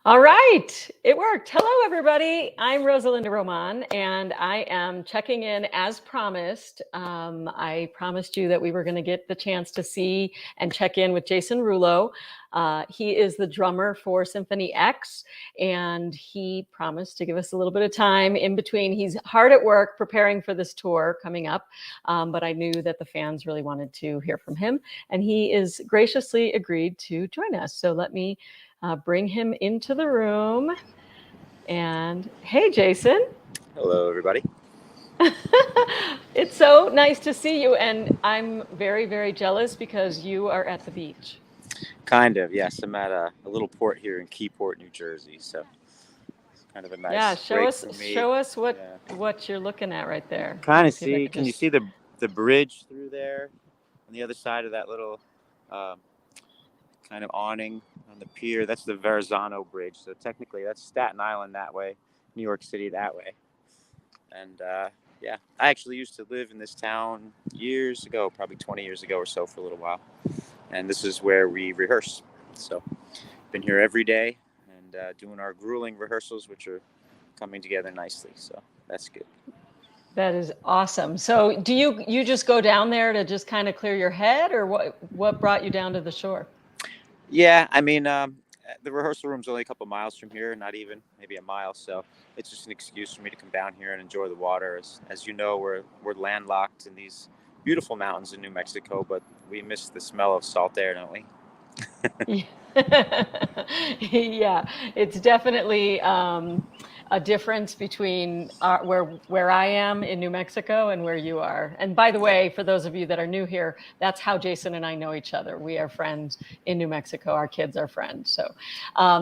All right, it worked. Hello, everybody. I'm Rosalinda Román, and I am checking in as promised. I promised you that we were going to get the chance to see and check in with Jason Rullo. He is the drummer for Symphony X, and he promised to give us a little bit of time in between. He's hard at work preparing for this tour coming up, but I knew that the fans really wanted to hear from him, and he is graciously agreed to join us. So let me bring him into the room. And hey, Jason. Hello, everybody. It's so nice to see you. And I'm very, very jealous because you are at the beach. Kind of, yes. I'm at a little port here in Keyport, New Jersey, so it's kind of a Yeah, nice show break us for me. show us Yeah. what you're looking at right there. Let Kind me of see if I see. could Can you just. see the bridge through there on the other side of that little um, kind of awning on the pier? That's the Verrazano Bridge. So technically, that's Staten Island that way, New York City that way. And yeah, I actually used to live in this town years ago, probably 20 years ago or so, for a little while. And this is where we rehearse. So been here every day and doing our grueling rehearsals, which are coming together nicely. So that's good. That is awesome. So, do you just go down there to just kind of clear your head, or what brought you down to the shore? Yeah, I mean, the rehearsal room's only a couple miles from here, not even, maybe a mile. So it's just an excuse for me to come down here and enjoy the water. As you know, we're landlocked in these beautiful mountains in New Mexico, but we miss the smell of salt air, don't we? Yeah, yeah, it's definitely a difference between where I am in New Mexico and where you are. And by the Yep. way, for those of you that are new here, that's how Jason and I know each other. We are friends in New Mexico. Our kids are friends. So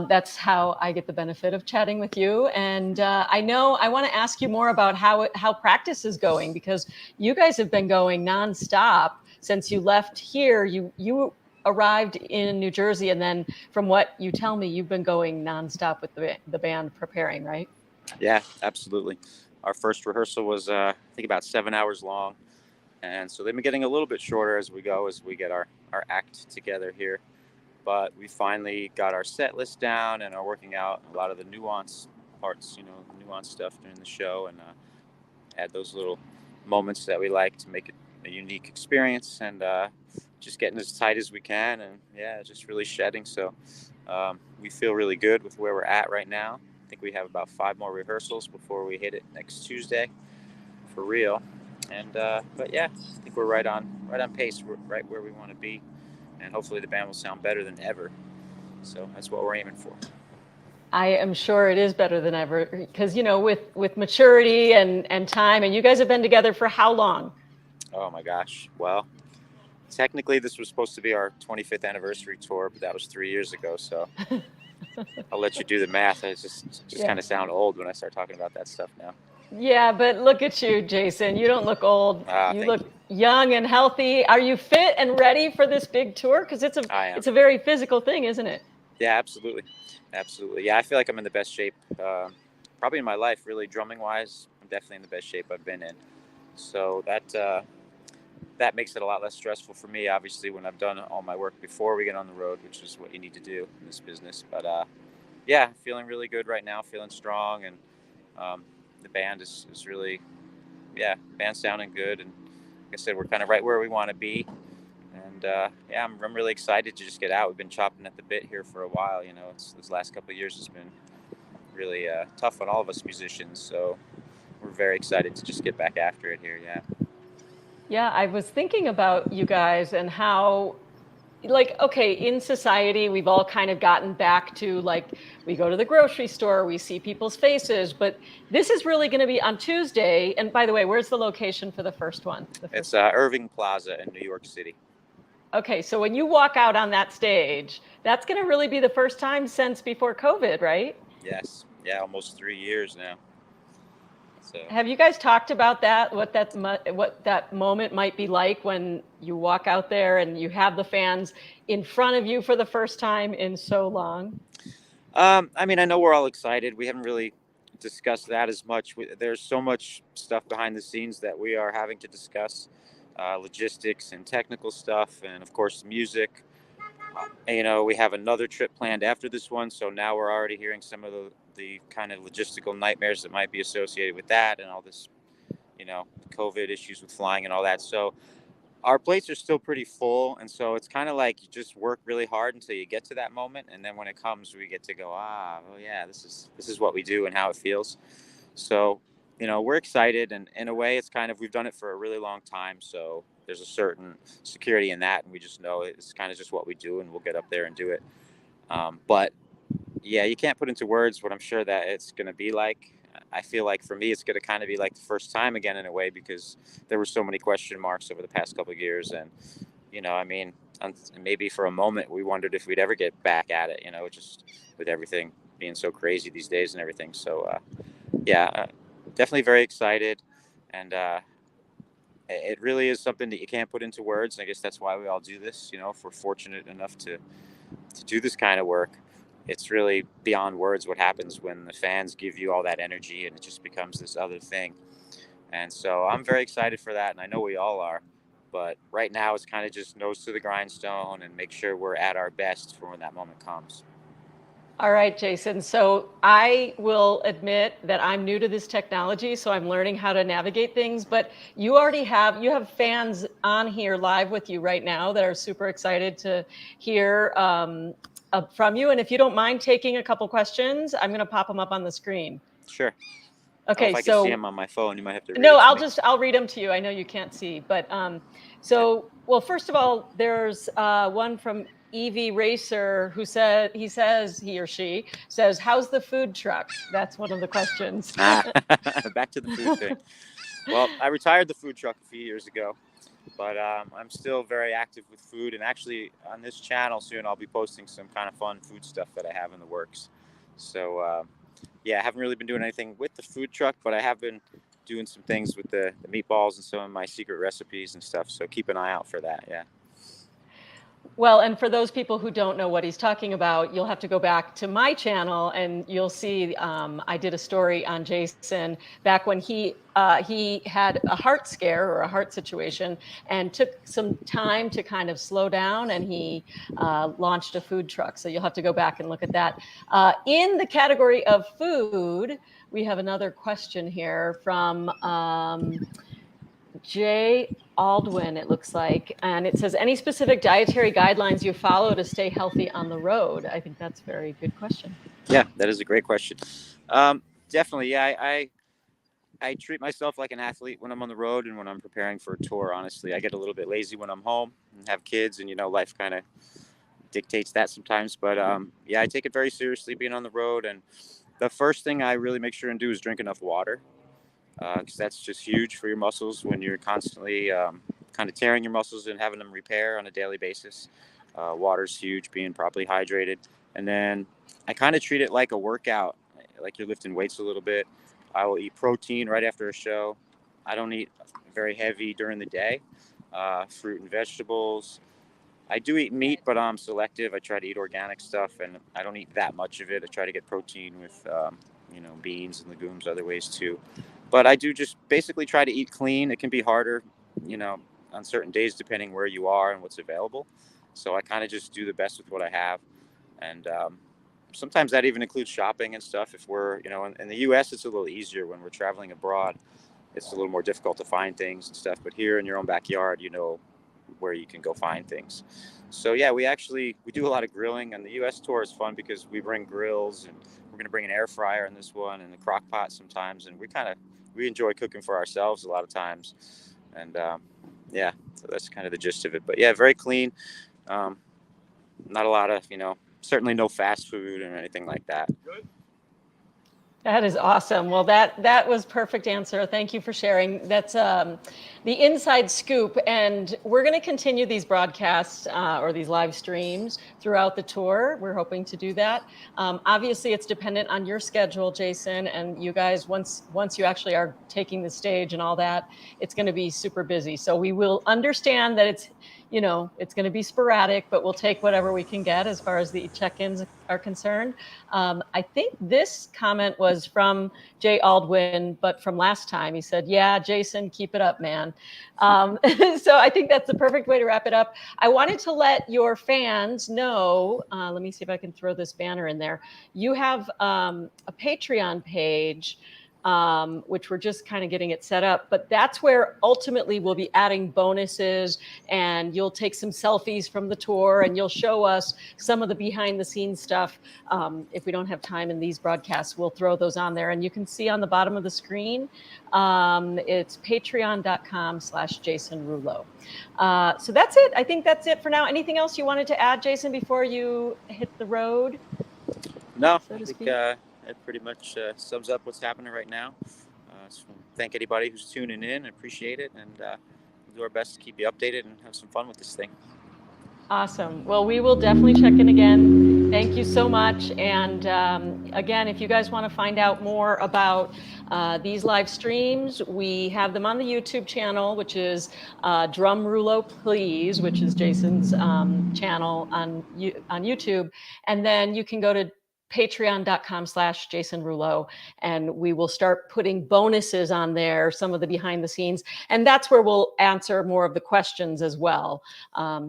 that's how I get the benefit of chatting with you. And I know I want to ask you more about how practice is going, because you guys have been going nonstop since you left here. You arrived in New Jersey, and then from what you tell me, you've been going nonstop with the band preparing, right? Yeah, absolutely. Our first rehearsal was, I think, about 7 hours long. And so they've been getting a little bit shorter as we go, as we get our act together here. But we finally got our set list down and are working out a lot of the nuance parts, nuance stuff during the show, and add those little moments that we like to make it a unique experience, and just getting as tight as we can, and yeah, just really shedding. So we feel really good with where we're at right now. I think we have about 5 more rehearsals before we hit it next Tuesday for real. And but yeah, I think we're right on pace. We're right where we want to be, and hopefully the band will sound better than ever. So that's what we're aiming for. I am sure it is better than ever, because with maturity and time, and you guys have been together for how long? Oh my gosh. Well, technically this was supposed to be our 25th anniversary tour, but that was 3 years ago. So I'll let you do the math. I just Yeah. kind of sound old when I start talking about that stuff now. Yeah, but look at you, Jason. You don't look old. Ah, You thank look you. young and healthy. Are you fit and ready for this big tour? Because I am. it's a very physical thing, isn't it? Yeah, absolutely, absolutely. Yeah, I feel like I'm in the best shape, probably in my life. Really, drumming wise, I'm definitely in the best shape I've been in. So that makes it a lot less stressful for me. Obviously, when I've done all my work before we get on the road, which is what you need to do in this business. But yeah, feeling really good right now. Feeling strong, and um, the band is really, yeah, band's sounding good. And like I said, we're kind of right where we want to be. And yeah, I'm really excited to just get out. We've been chopping at the bit here for a while. This last couple of years has been really tough on all of us musicians. So we're very excited to just get back after it here. Yeah. Yeah, I was thinking about you guys and how, like, okay, in society, we've all kind of gotten back to, like, we go to the grocery store, we see people's faces, but this is really going to be on Tuesday. And by the way, where's the location for the first one? The It's first one. Irving Plaza in New York City. Okay, so when you walk out on that stage, that's going to really be the first time since before COVID, right? Yes. Yeah, almost 3 years now. So Have you guys talked about that? What that moment might be like when you walk out there and you have the fans in front of you for the first time in so long? I mean, I know we're all excited. We haven't really discussed that as much. There's so much stuff behind the scenes that we are having to discuss, logistics and technical stuff, and of course music. We have another trip planned after this one, so now we're already hearing some of the kind of logistical nightmares that might be associated with that, and all this, COVID issues with flying and all that. So our plates are still pretty full, and so it's kind of like you just work really hard until you get to that moment, and then when it comes, we get to go, oh yeah, this is what we do and how it feels. So we're excited, and in a way it's kind of, we've done it for a really long time, so there's a certain security in that, and we just know it's kind of just what we do, and we'll get up there and do it. But yeah, you can't put into words what I'm sure that it's going to be like. I feel like for me, it's going to kind of be like the first time again in a way, because there were so many question marks over the past couple of years. And, maybe for a moment we wondered if we'd ever get back at it, just with everything being so crazy these days and everything. So, definitely very excited. And it really is something that you can't put into words. And I guess that's why we all do this, if we're fortunate enough to do this kind of work. It's really beyond words what happens when the fans give you all that energy and it just becomes this other thing. And so I'm very excited for that, and I know we all are. But right now it's kind of just nose to the grindstone and make sure we're at our best for when that moment comes. All right, Jason. So I will admit that I'm new to this technology, so I'm learning how to navigate things. But you have fans on here live with you right now that are super excited to hear from you. And if you don't mind taking a couple questions, I'm going to pop them up on the screen. Sure. Okay. If I can see them on my phone, you might have to read No, it I'll read them to you. I know you can't see, but well, first of all, there's one from EV Racer who he or she says, how's the food truck? That's one of the questions. Back to the food thing. Well, I retired the food truck a few years ago, but I'm still very active with food. And actually on this channel soon, I'll be posting some kind of fun food stuff that I have in the works. So I haven't really been doing anything with the food truck, but I have been doing some things with the meatballs and some of my secret recipes and stuff. So keep an eye out for that. Yeah. Well, and for those people who don't know what he's talking about, you'll have to go back to my channel and you'll see I did a story on Jason back when he had a heart scare or a heart situation and took some time to kind of slow down, and he launched a food truck. So you'll have to go back and look at that. In the category of food, we have another question here from Jay Aldwin, it looks like. And it says, any specific dietary guidelines you follow to stay healthy on the road? I think that's a very good question. Yeah, that is a great question. Definitely. Yeah, I treat myself like an athlete when I'm on the road and when I'm preparing for a tour. Honestly, I get a little bit lazy when I'm home and have kids, and life kind of dictates that sometimes. But I take it very seriously being on the road. And the first thing I really make sure and do is drink enough water, because that's just huge for your muscles when you're constantly kind of tearing your muscles and having them repair on a daily basis. Water's huge, being properly hydrated. And then I kind of treat it like a workout, like you're lifting weights a little bit. I will eat protein right after a show. I don't eat very heavy during the day. Fruit and vegetables. I do eat meat, but I'm selective. I try to eat organic stuff, and I don't eat that much of it. I try to get protein with, beans and legumes, other ways too. But I do just basically try to eat clean. It can be harder, on certain days, depending where you are and what's available. So I kind of just do the best with what I have. And sometimes that even includes shopping and stuff. If we're, in the U.S., it's a little easier. When we're traveling abroad, it's a little more difficult to find things and stuff. But here in your own backyard, where you can go find things. So yeah, we do a lot of grilling, and the U.S. tour is fun because we bring grills, and we're going to bring an air fryer in this one and a crock pot sometimes. And we enjoy cooking for ourselves a lot of times. And so that's kind of the gist of it. But yeah, very clean. Not a lot of, certainly no fast food or anything like that. Good. That is awesome. Well, that was perfect answer. Thank you for sharing. That's the inside scoop. And we're going to continue these broadcasts or these live streams throughout the tour. We're hoping to do that. Obviously, it's dependent on your schedule, Jason, and you guys, once you actually are taking the stage and all that, it's going to be super busy. So we will understand that you know, it's going to be sporadic, but we'll take whatever we can get as far as the check-ins are concerned. I think this comment was from Jay Aldwin, but from last time. He said, yeah, Jason, keep it up, man. So I think that's the perfect way to wrap it up. I wanted to let your fans know, let me see if I can throw this banner in there. You have a Patreon page, which we're just kind of getting it set up, but that's where ultimately we'll be adding bonuses, and you'll take some selfies from the tour and you'll show us some of the behind the scenes stuff. If we don't have time in these broadcasts, we'll throw those on there, and you can see on the bottom of the screen, it's patreon.com/Jason Rullo. So that's it. I think that's it for now. Anything else you wanted to add, Jason, before you hit the road? No, so I think that pretty much sums up what's happening right now. So thank anybody who's tuning in. I appreciate it, and we'll do our best to keep you updated and have some fun with this thing. Awesome. Well, we will definitely check in again. Thank you so much. And again, if you guys want to find out more about these live streams, we have them on the YouTube channel, which is Drum Rullo Please, which is Jason's channel on YouTube. And then you can go to patreon.com/Jason Rullo, and we will start putting bonuses on there, some of the behind the scenes, and that's where we'll answer more of the questions as well.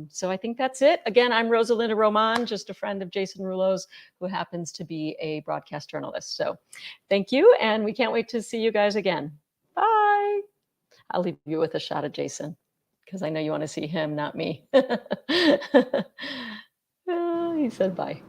So I think that's it. Again, I'm Rosa Román, just a friend of Jason Rullo's who happens to be a broadcast journalist. So thank you, and we can't wait to see you guys again. Bye. I'll leave you with a shot of Jason because I know you want to see him, not me. He said bye.